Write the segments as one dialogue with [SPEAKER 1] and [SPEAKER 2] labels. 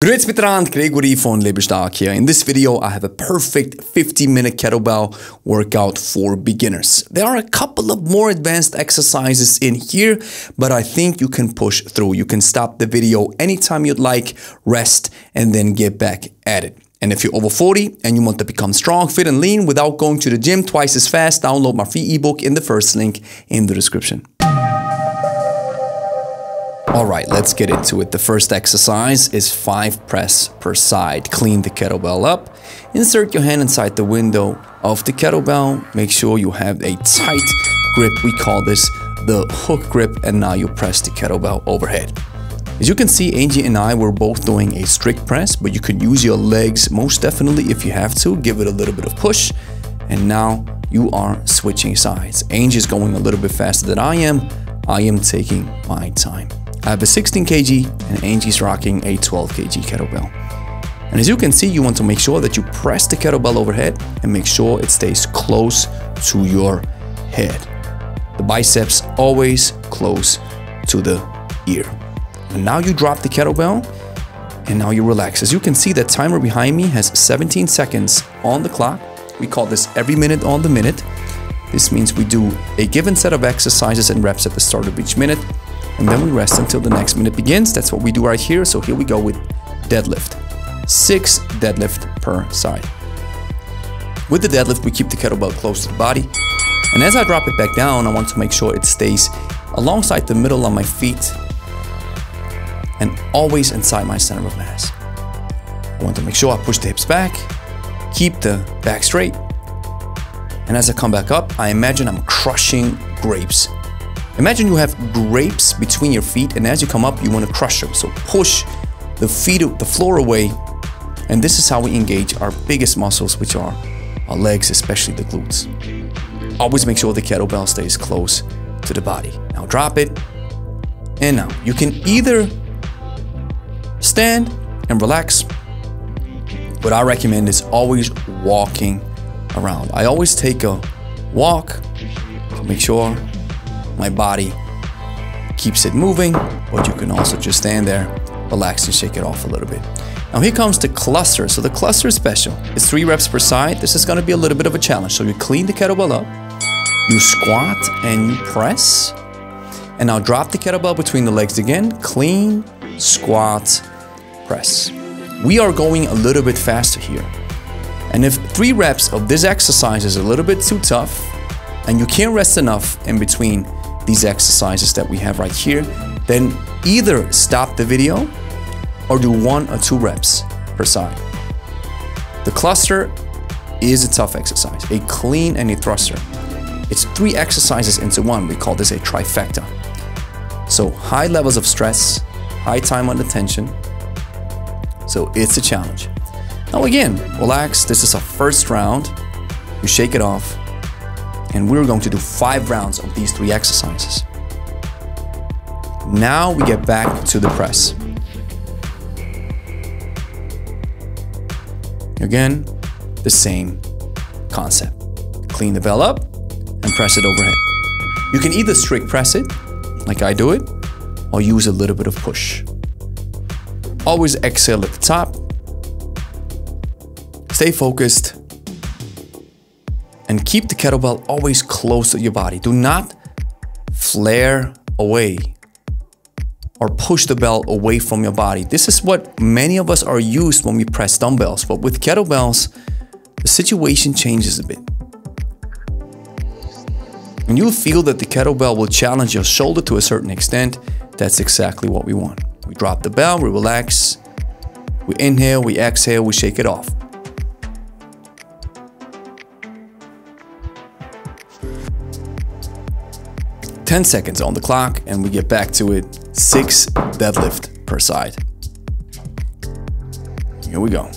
[SPEAKER 1] Grüezi miteinander, Gregory von Lebe here. In this video, I have a perfect 50-minute kettlebell workout for beginners. There are a couple of more advanced exercises in here, but I think you can push through. You can stop the video anytime you'd like, rest, and then get back at it. And if you're over 40 and you want to become strong, fit, and lean without going to the gym twice as fast, download my free ebook in the first link in the description. All right, let's get into it. The first exercise is 5 press per side. Clean the kettlebell up. Insert your hand inside the window of the kettlebell. Make sure you have a tight grip. We call this the hook grip. And now you press the kettlebell overhead. As you can see, Angie and I were both doing a strict press, but you could use your legs most definitely if you have to. Give it a little bit of push. And now you are switching sides. Angie is going a little bit faster than I am. I am taking my time. I have a 16 kg and Angie's rocking a 12 kg kettlebell. And as you can see, you want to make sure that you press the kettlebell overhead and make sure it stays close to your head. The biceps always close to the ear. And now you drop the kettlebell and now you relax. As you can see, that timer behind me has 17 seconds on the clock. We call this every minute on the minute. This means we do a given set of exercises and reps at the start of each minute. And then we rest until the next minute begins. That's what we do right here. So here we go with deadlift. 6 deadlift per side. With the deadlift, we keep the kettlebell close to the body. And as I drop it back down, I want to make sure it stays alongside the middle of my feet and always inside my center of mass. I want to make sure I push the hips back, keep the back straight. And as I come back up, I imagine I'm crushing grapes. Imagine you have grapes between your feet, and as you come up, you want to crush them. So push the floor away. And this is how we engage our biggest muscles, which are our legs, especially the glutes. Always make sure the kettlebell stays close to the body. Now drop it. And now you can either stand and relax. What I recommend is always walking around. I always take a walk to make sure my body keeps it moving, but you can also just stand there, relax, and shake it off a little bit. Now here comes the cluster. So the cluster is special. It's 3 reps per side. This is going to be a little bit of a challenge. So you clean the kettlebell up, you squat and you press, and now drop the kettlebell between the legs again. Clean, squat, press. We are going a little bit faster here. And if 3 reps of this exercise is a little bit too tough, and you can't rest enough in between these exercises that we have right here, then either stop the video or do 1 or 2 reps per side. The cluster is a tough exercise, a clean and a thruster. It's 3 exercises into one. We call this a trifecta. So high levels of stress, high time under tension. So it's a challenge. Now again, relax. This is our first round. You shake it off. And we're going to do 5 rounds of these 3 exercises. Now we get back to the press. Again, the same concept. Clean the bell up and press it overhead. You can either strict press it, like I do it, or use a little bit of push. Always exhale at the top. Stay focused. And keep the kettlebell always close to your body. Do not flare away or push the bell away from your body. This is what many of us are used when we press dumbbells. But with kettlebells, the situation changes a bit. And you'll feel that the kettlebell will challenge your shoulder to a certain extent. That's exactly what we want. We drop the bell, we relax, we inhale, we exhale, we shake it off. Ten seconds on the clock and we get back to it. 6 deadlift per side. Here we go.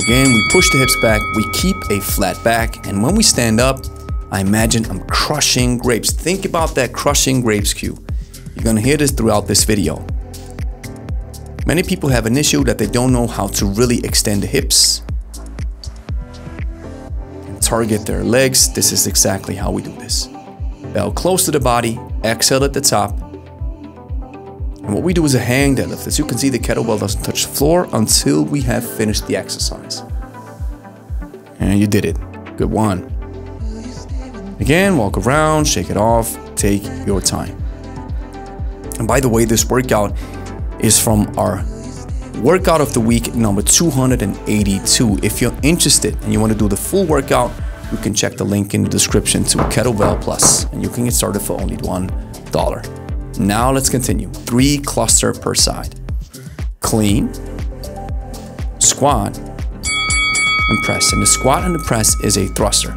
[SPEAKER 1] Again, we push the hips back, we keep a flat back, and when we stand up, I imagine I'm crushing grapes. Think about that crushing grapes cue. You're gonna hear this throughout this video. Many people have an issue that they don't know how to really extend the hips. Target their legs. This is exactly how we do this. Bell close to the body, exhale at the top. And what we do is a hang deadlift. As you can see, the kettlebell doesn't touch the floor until we have finished the exercise. And you did it. Good one. Again, walk around, shake it off, take your time. And by the way, this workout is from our workout of the week number 282. If you're interested and you want to do the full workout, you can check the link in the description to Kettlebell Plus, and you can get started for only $1. Now let's continue. 3 cluster per side. Clean, squat, and press. And the squat and the press is a thruster.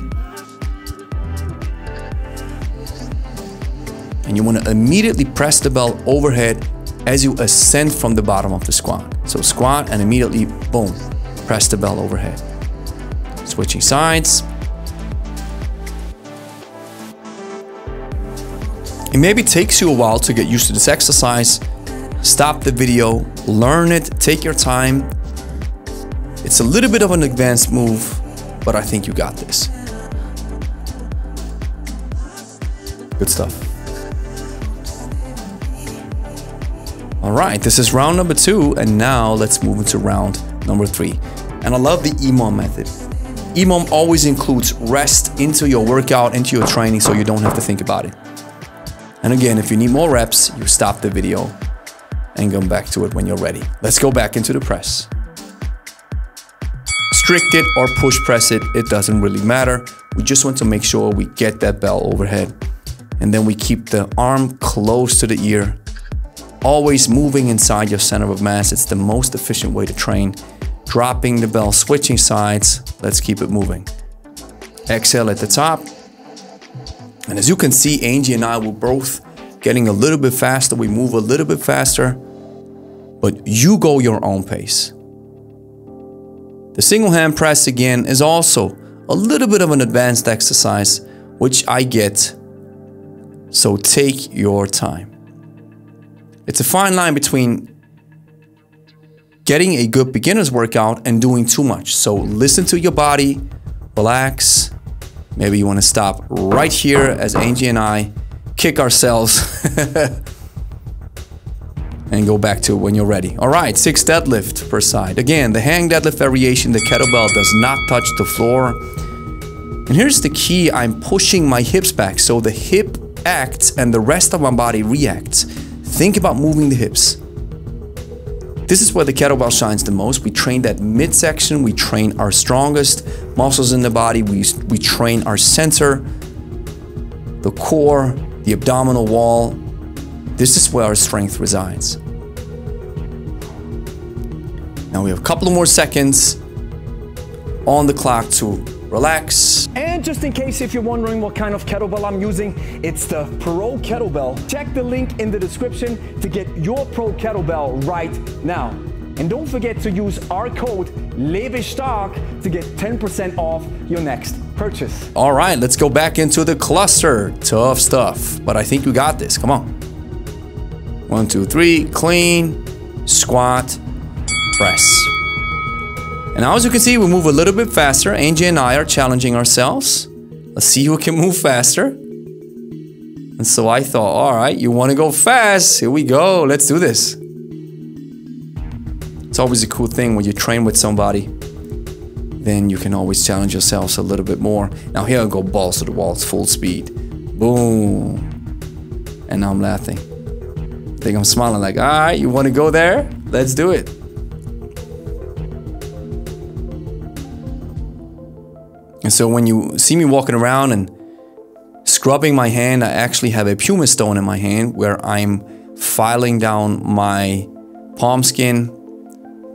[SPEAKER 1] And you want to immediately press the bell overhead as you ascend from the bottom of the squat. So squat and immediately, boom, press the bell overhead. Switching sides. It maybe takes you a while to get used to this exercise. Stop the video, learn it, take your time. It's a little bit of an advanced move, but I think you got this. Good stuff. All right, this is round number 2, and now let's move into round number 3. And I love the EMOM method. EMOM always includes rest into your workout, into your training, so you don't have to think about it. And again, if you need more reps, you stop the video and come back to it when you're ready. Let's go back into the press. Strict it or push press it, it doesn't really matter. We just want to make sure we get that bell overhead. And then we keep the arm close to the ear, always moving inside your center of mass. It's the most efficient way to train. Dropping the bell, switching sides. Let's keep it moving. Exhale at the top. And as you can see, Angie and I were both getting a little bit faster. We move a little bit faster, but you go your own pace. The single hand press again is also a little bit of an advanced exercise, which I get. So take your time. It's a fine line between getting a good beginner's workout and doing too much. So listen to your body, relax. Maybe you want to stop right here as Angie and I kick ourselves and go back to it when you're ready. All right, 6 deadlift per side. Again, the hang deadlift variation, the kettlebell does not touch the floor. And here's the key, I'm pushing my hips back so the hip acts and the rest of my body reacts. Think about moving the hips. This is where the kettlebell shines the most. We train that midsection, we train our strongest muscles in the body, we train our center, the core, the abdominal wall. This is where our strength resides. Now we have a couple of more seconds on the clock to relax.
[SPEAKER 2] And just in case if you're wondering what kind of kettlebell I'm using, it's the Pro Kettlebell. Check the link in the description to get your Pro Kettlebell right now. And don't forget to use our code Lebe to get 10% off your next purchase.
[SPEAKER 1] All right, let's go back into the cluster. Tough stuff, but I think you got this. Come on. 1, 2, 3, clean, squat, press. And now as you can see, we move a little bit faster. Angie and I are challenging ourselves. Let's see who can move faster. And so I thought, all right, you want to go fast? Here we go. Let's do this. It's always a cool thing when you train with somebody. Then you can always challenge yourselves a little bit more. Now here I go balls to the walls, full speed. Boom. And now I'm laughing. I think I'm smiling like, all right, you want to go there? Let's do it. And so when you see me walking around and scrubbing my hand, I actually have a pumice stone in my hand where I'm filing down my palm skin,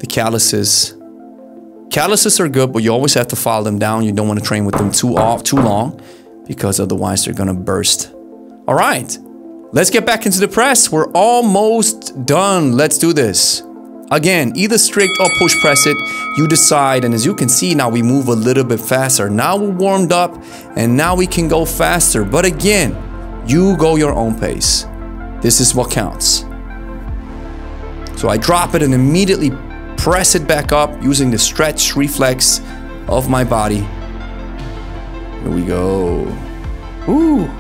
[SPEAKER 1] the calluses. Calluses are good, but you always have to file them down. You don't want to train with them too long because otherwise they're gonna burst. All right, let's get back into the press. We're almost done. Let's do this. Again, either strict or push press it, you decide. And as you can see, now we move a little bit faster. Now we're warmed up and now we can go faster. But again, you go your own pace. This is what counts. So I drop it and immediately press it back up using the stretch reflex of my body. Here we go. Ooh.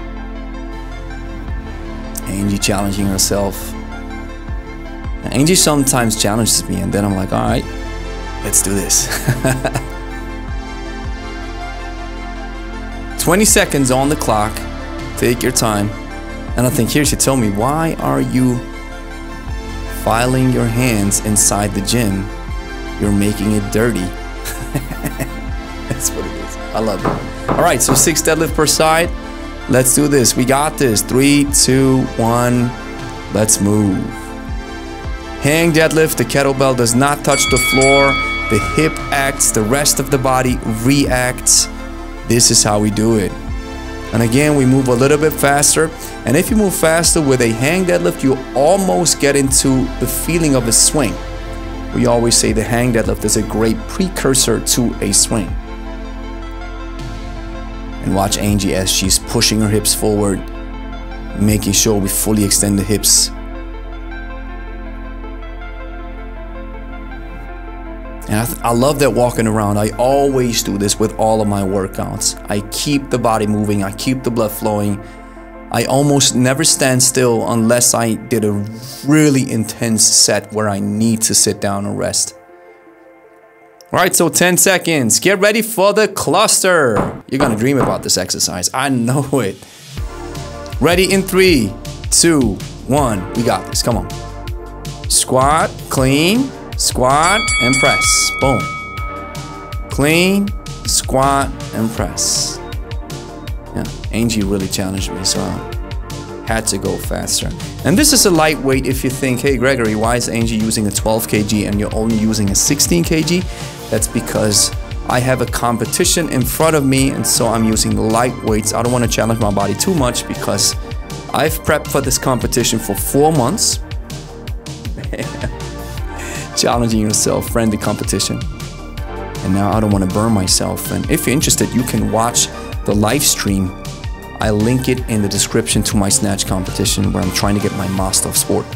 [SPEAKER 1] Angie challenging herself. Angie sometimes challenges me and then I'm like, all right, let's do this. 20 seconds on the clock. Take your time. And I think here she told me, why are you filing your hands inside the gym? You're making it dirty. That's what it is. I love it. All right, so 6 deadlift per side. Let's do this. We got this. 3, 2, 1. Let's move. Hang deadlift. The kettlebell does not touch the floor. The hip acts. The rest of the body reacts. This is how we do it. And again, we move a little bit faster. And if you move faster with a hang deadlift, you almost get into the feeling of a swing. We always say the hang deadlift is a great precursor to a swing. And watch Angie as she's pushing her hips forward, making sure we fully extend the hips. And I love that walking around. I always do this with all of my workouts. I keep the body moving, I keep the blood flowing. I almost never stand still unless I did a really intense set where I need to sit down and rest. All right, so 10 seconds. Get ready for the cluster. You're gonna dream about this exercise. I know it. Ready in 3, 2, 1. We got this, come on. Squat, clean, squat, and press. Boom. Clean, squat, and press. Yeah, Angie really challenged me, so I had to go faster. And this is a lightweight if you think, hey Gregory, why is Angie using a 12 kg and you're only using a 16 kg? That's because I have a competition in front of me, and so I'm using light weights. I don't want to challenge my body too much because I've prepped for this competition for 4 months. Challenging yourself, friendly competition. And now I don't want to burn myself. And if you're interested, you can watch the live stream. I link it in the description to my snatch competition where I'm trying to get my master of sport.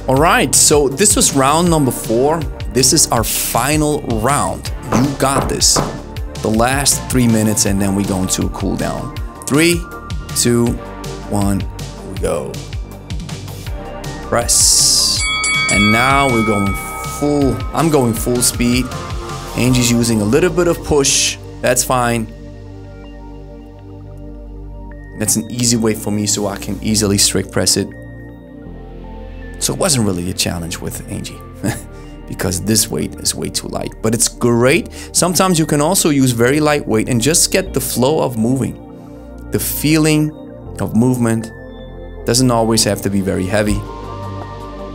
[SPEAKER 1] All right, so this was round number 4. This is our final round. You got this. The last 3 minutes and then we go into a cool down. 3, 2, 1, here we go. Press. And now we're going full, I'm going full speed. Angie's using a little bit of push. That's fine. That's an easy way for me so I can easily strict press it. So it wasn't really a challenge with Angie because this weight is way too light, but it's great. Sometimes you can also use very lightweight and just get the flow of moving. The feeling of movement doesn't always have to be very heavy.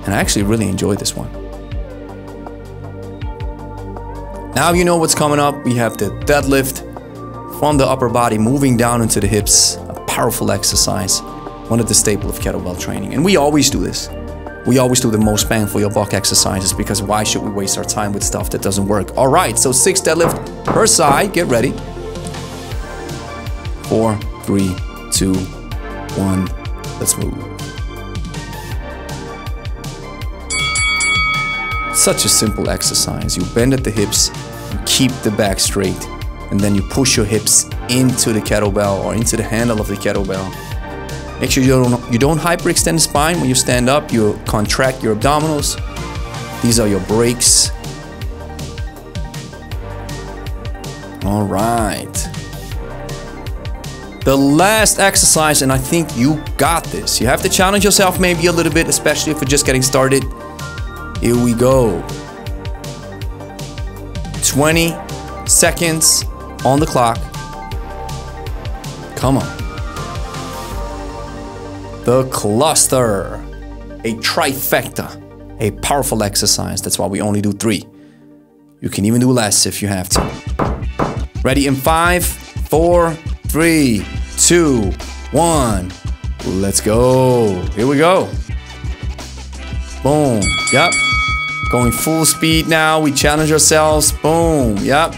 [SPEAKER 1] And I actually really enjoy this one. Now you know what's coming up. We have the deadlift from the upper body moving down into the hips. A powerful exercise. One of the staples of kettlebell training. And we always do this. We always do the most bang for your buck exercises because why should we waste our time with stuff that doesn't work? All right, so 6 deadlift per side. Get ready. 4, 3, 2, 1. Let's move. Such a simple exercise. You bend at the hips, you keep the back straight, and then you push your hips into the kettlebell or into the handle of the kettlebell. Make sure you don't hyperextend the spine when you stand up. You contract your abdominals. These are your breaks. All right. The last exercise, and I think you got this. You have to challenge yourself maybe a little bit, especially if you're just getting started. Here we go. 20 seconds on the clock. Come on. The cluster, a trifecta, a powerful exercise. That's why we only do 3. You can even do less if you have to. Ready in 5, 4, 3, 2, 1. Let's go. Here we go. Boom. Yep. Going full speed now. We challenge ourselves. Boom. Yep.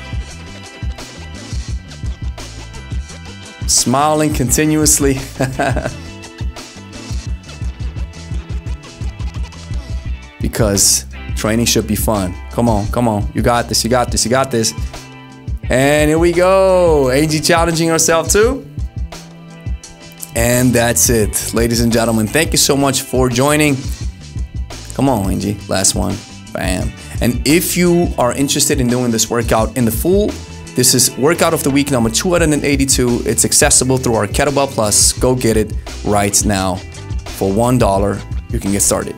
[SPEAKER 1] Smiling continuously. Because training should be fun. Come on, come on. You got this, you got this, you got this. And here we go. Angie challenging herself too. And that's it, ladies and gentlemen. Thank you so much for joining. Come on, Angie, last one. Bam. And if you are interested in doing this workout in the full, this is workout of the week number 282. It's accessible through our Kettlebell Plus. Go get it right now. For $1, you can get started.